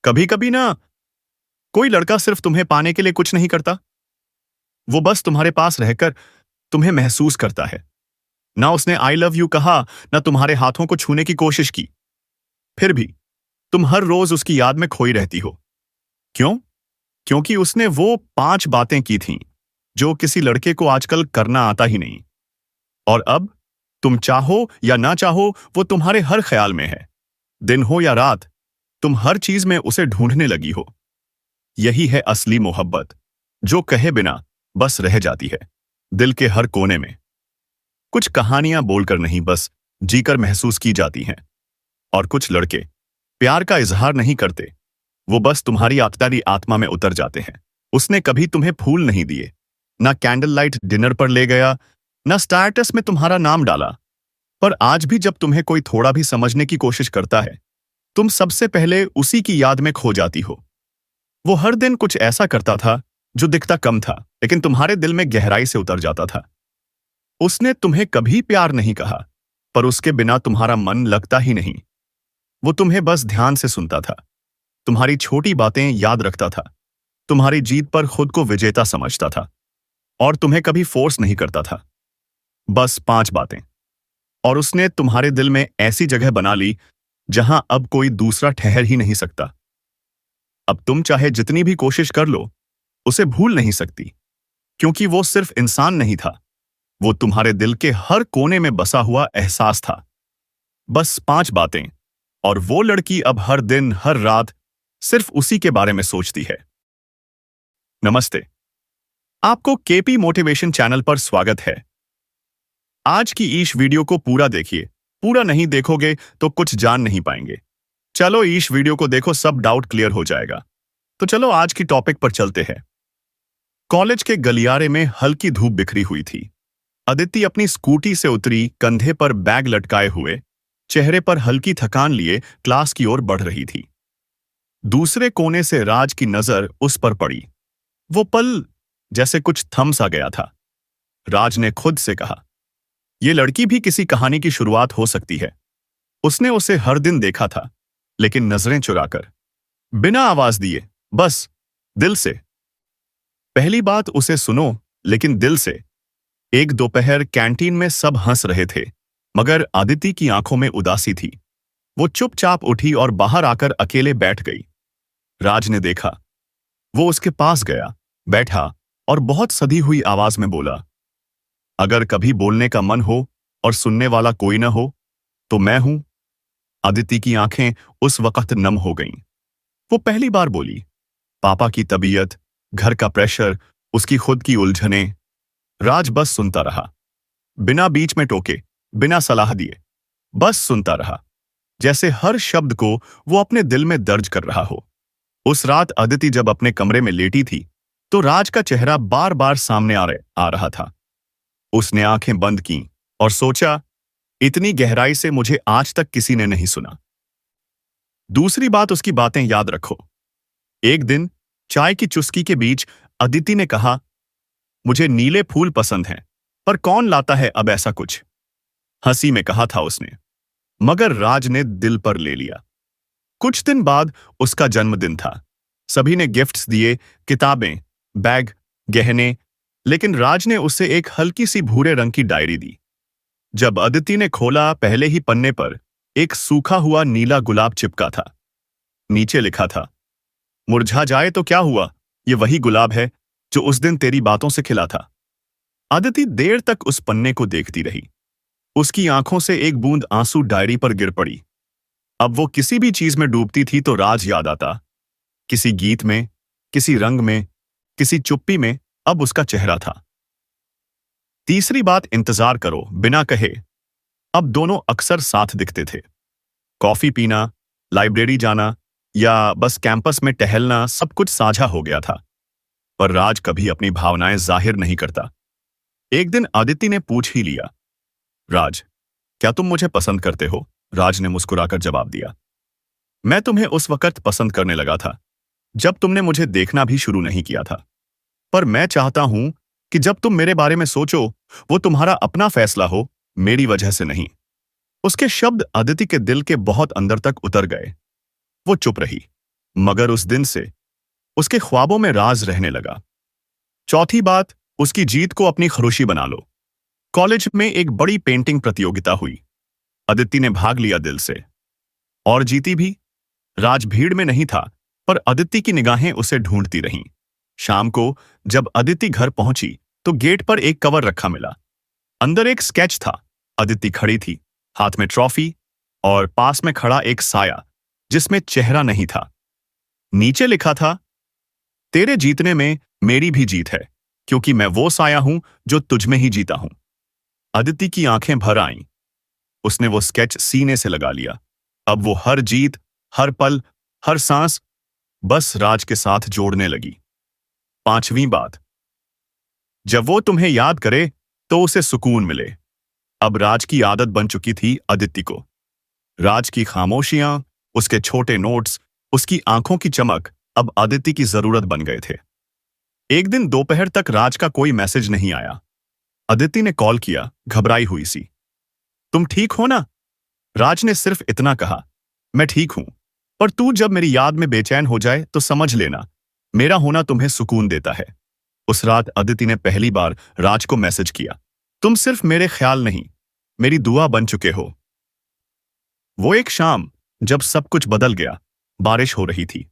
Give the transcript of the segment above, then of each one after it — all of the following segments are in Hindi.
कभी कभी ना, कोई लड़का सिर्फ तुम्हें पाने के लिए कुछ नहीं करता। वो बस तुम्हारे पास रहकर तुम्हें महसूस करता है। ना उसने आई लव यू कहा, ना तुम्हारे हाथों को छूने की कोशिश की। फिर भी तुम हर रोज उसकी याद में खोई रहती हो। क्यों? क्योंकि उसने वो 5 बातें की थीं जो किसी लड़के को आजकल करना आता ही नहीं। और अब तुम चाहो या ना चाहो, वो तुम्हारे हर ख्याल में है। दिन हो या रात, तुम हर चीज में उसे ढूंढने लगी हो। यही है असली मोहब्बत, जो कहे बिना बस रह जाती है दिल के हर कोने में। कुछ कहानियां बोलकर नहीं, बस जीकर महसूस की जाती हैं। और कुछ लड़के प्यार का इजहार नहीं करते, वो बस तुम्हारी आत्तारी आत्मा में उतर जाते हैं। उसने कभी तुम्हें फूल नहीं दिए, ना कैंडल लाइट डिनर पर ले गया, ना स्टेटस में तुम्हारा नाम डाला। पर आज भी जब तुम्हें कोई थोड़ा भी समझने की कोशिश करता है, तुम सबसे पहले उसी की याद में खो जाती हो। वो हर दिन कुछ ऐसा करता था जो दिखता कम था, लेकिन तुम्हारे दिल में गहराई से उतर जाता था। उसने तुम्हें कभी प्यार नहीं कहा, पर उसके बिना तुम्हारा मन लगता ही नहीं। वो तुम्हें बस ध्यान से सुनता था, तुम्हारी छोटी बातें याद रखता था, तुम्हारी जीत पर खुद को विजेता समझता था, और तुम्हें कभी फोर्स नहीं करता था। बस 5 बातें। और उसने तुम्हारे दिल में ऐसी जगह बना ली जहां अब कोई दूसरा ठहर ही नहीं सकता। अब तुम चाहे जितनी भी कोशिश कर लो, उसे भूल नहीं सकती, क्योंकि वो सिर्फ इंसान नहीं था, वो तुम्हारे दिल के हर कोने में बसा हुआ एहसास था। बस 5 बातें, और वो लड़की अब हर दिन हर रात सिर्फ उसी के बारे में सोचती है। नमस्ते, आपको केपी मोटिवेशन चैनल पर स्वागत है। आज की इस वीडियो को पूरा देखिए। पूरा नहीं देखोगे तो कुछ जान नहीं पाएंगे। चलो इस वीडियो को देखो, सब डाउट क्लियर हो जाएगा। तो चलो आज की टॉपिक पर चलते हैं। कॉलेज के गलियारे में हल्की धूप बिखरी हुई थी। अदिति अपनी स्कूटी से उतरी, कंधे पर बैग लटकाए हुए, चेहरे पर हल्की थकान लिए क्लास की ओर बढ़ रही थी। दूसरे कोने से राज की नजर उस पर पड़ी। वो पल जैसे कुछ थम सा गया था। राज ने खुद से कहा, ये लड़की भी किसी कहानी की शुरुआत हो सकती है। उसने उसे हर दिन देखा था, लेकिन नजरें चुराकर, बिना आवाज दिए, बस दिल से। पहली बात, उसे सुनो, लेकिन दिल से। एक दोपहर कैंटीन में सब हंस रहे थे, मगर आदिति की आंखों में उदासी थी। वो चुपचाप उठी और बाहर आकर अकेले बैठ गई। राज ने देखा। वो उसके पास गया, बैठा और बहुत सधी हुई आवाज में बोला, अगर कभी बोलने का मन हो और सुनने वाला कोई न हो, तो मैं हूं। आदिति की आंखें उस वक्त नम हो गईं। वो पहली बार बोली। पापा की तबीयत, घर का प्रेशर, उसकी खुद की उलझनें। राज बस सुनता रहा, बिना बीच में टोके, बिना सलाह दिए, बस सुनता रहा, जैसे हर शब्द को वो अपने दिल में दर्ज कर रहा हो। उस रात अदिति जब अपने कमरे में लेटी थी, तो राज का चेहरा बार बार सामने आ रहा था। उसने आंखें बंद की और सोचा, इतनी गहराई से मुझे आज तक किसी ने नहीं सुना। दूसरी बात, उसकी बातें याद रखो। एक दिन चाय की चुस्की के बीच अदिति ने कहा, मुझे नीले फूल पसंद हैं, पर कौन लाता है अब ऐसा कुछ। हंसी में कहा था उसने, मगर राज ने दिल पर ले लिया। कुछ दिन बाद उसका जन्मदिन था। सभी ने गिफ्ट्स दिए, किताबें, बैग, गहने, लेकिन राज ने उसे एक हल्की सी भूरे रंग की डायरी दी। जब अदिति ने खोला, पहले ही पन्ने पर एक सूखा हुआ नीला गुलाब चिपका था। नीचे लिखा था, मुरझा जाए तो क्या हुआ, ये वही गुलाब है जो उस दिन तेरी बातों से खिला था। अदिति देर तक उस पन्ने को देखती रही। उसकी आंखों से एक बूंद आंसू डायरी पर गिर पड़ी। अब वो किसी भी चीज में डूबती थी तो राज याद आता। किसी गीत में, किसी रंग में, किसी चुप्पी में, अब उसका चेहरा था। तीसरी बात, इंतजार करो, बिना कहे। अब दोनों अक्सर साथ दिखते थे। कॉफी पीना, लाइब्रेरी जाना, या बस कैंपस में टहलना, सब कुछ साझा हो गया था। पर राज कभी अपनी भावनाएं जाहिर नहीं करता। एक दिन आदिति ने पूछ ही लिया, राज, क्या तुम मुझे पसंद करते हो? राज ने मुस्कुराकर जवाब दिया, मैं तुम्हें उस वक्त पसंद करने लगा था जब तुमने मुझे देखना भी शुरू नहीं किया था। पर मैं चाहता हूं कि जब तुम मेरे बारे में सोचो, वो तुम्हारा अपना फैसला हो, मेरी वजह से नहीं। उसके शब्द अदिति के दिल के बहुत अंदर तक उतर गए। वो चुप रही। मगर उस दिन से उसके ख्वाबों में राज रहने लगा। चौथी बात, उसकी जीत को अपनी खुशी बना लो। कॉलेज में एक बड़ी पेंटिंग प्रतियोगिता हुई। अदिति ने भाग लिया दिल से और जीती भी। राज भीड़ में नहीं था, पर अदिति की निगाहें उसे ढूंढती रहीं। शाम को जब अदिति घर पहुंची तो गेट पर एक कवर रखा मिला। अंदर एक स्केच था। अदिति खड़ी थी, हाथ में ट्रॉफी और पास में खड़ा एक साया जिसमें चेहरा नहीं था। नीचे लिखा था, तेरे जीतने में मेरी भी जीत है, क्योंकि मैं वो साया हूं जो तुझ में ही जीता हूं। अदिति की आंखें भर आईं। उसने वो स्केच सीने से लगा लिया। अब वो हर जीत, हर पल, हर सांस बस राज के साथ जोड़ने लगी। पांचवीं बात, जब वो तुम्हें याद करे तो उसे सुकून मिले। अब राज की आदत बन चुकी थी अदिति को। राज की खामोशियां, उसके छोटे नोट्स, उसकी आंखों की चमक अब अदिति की जरूरत बन गए थे। एक दिन दोपहर तक राज का कोई मैसेज नहीं आया। अदिति ने कॉल किया, घबराई हुई सी। तुम ठीक हो ना? राज ने सिर्फ इतना कहा, मैं ठीक हूं, पर तू जब मेरी याद में बेचैन हो जाए तो समझ लेना, मेरा होना तुम्हें सुकून देता है। उस रात अदिति ने पहली बार राज को मैसेज किया, तुम सिर्फ मेरे ख्याल नहीं, मेरी दुआ बन चुके हो। वो एक शाम जब सब कुछ बदल गया, बारिश हो रही थी।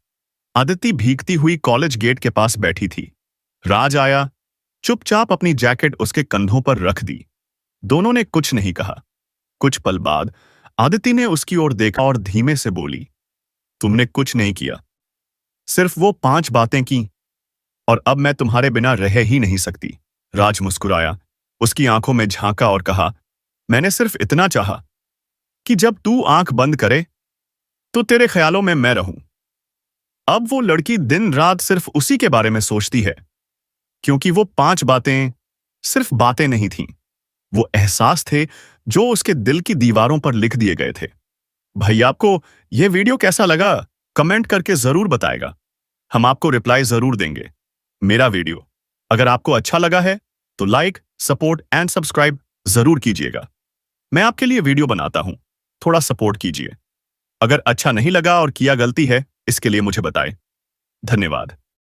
अदिति भीगती हुई कॉलेज गेट के पास बैठी थी। राज आया, चुपचाप अपनी जैकेट उसके कंधों पर रख दी। दोनों ने कुछ नहीं कहा। कुछ पल बाद अदिति ने उसकी ओर देखा और धीमे से बोली, तुमने कुछ नहीं किया, सिर्फ वो 5 बातें की, और अब मैं तुम्हारे बिना रह ही नहीं सकती। राज मुस्कुराया, उसकी आंखों में झांका और कहा, मैंने सिर्फ इतना चाहा कि जब तू आंख बंद करे तो तेरे ख्यालों में मैं रहूं। अब वो लड़की दिन रात सिर्फ उसी के बारे में सोचती है, क्योंकि वो 5 बातें सिर्फ बातें नहीं थीं, वो एहसास थे जो उसके दिल की दीवारों पर लिख दिए गए थे। भाई, आपको यह वीडियो कैसा लगा कमेंट करके जरूर बताएगा। हम आपको रिप्लाई जरूर देंगे। मेरा वीडियो अगर आपको अच्छा लगा है तो लाइक, सपोर्ट एंड सब्सक्राइब जरूर कीजिएगा। मैं आपके लिए वीडियो बनाता हूं, थोड़ा सपोर्ट कीजिए। अगर अच्छा नहीं लगा और किया गलती है, इसके लिए मुझे बताएं। धन्यवाद।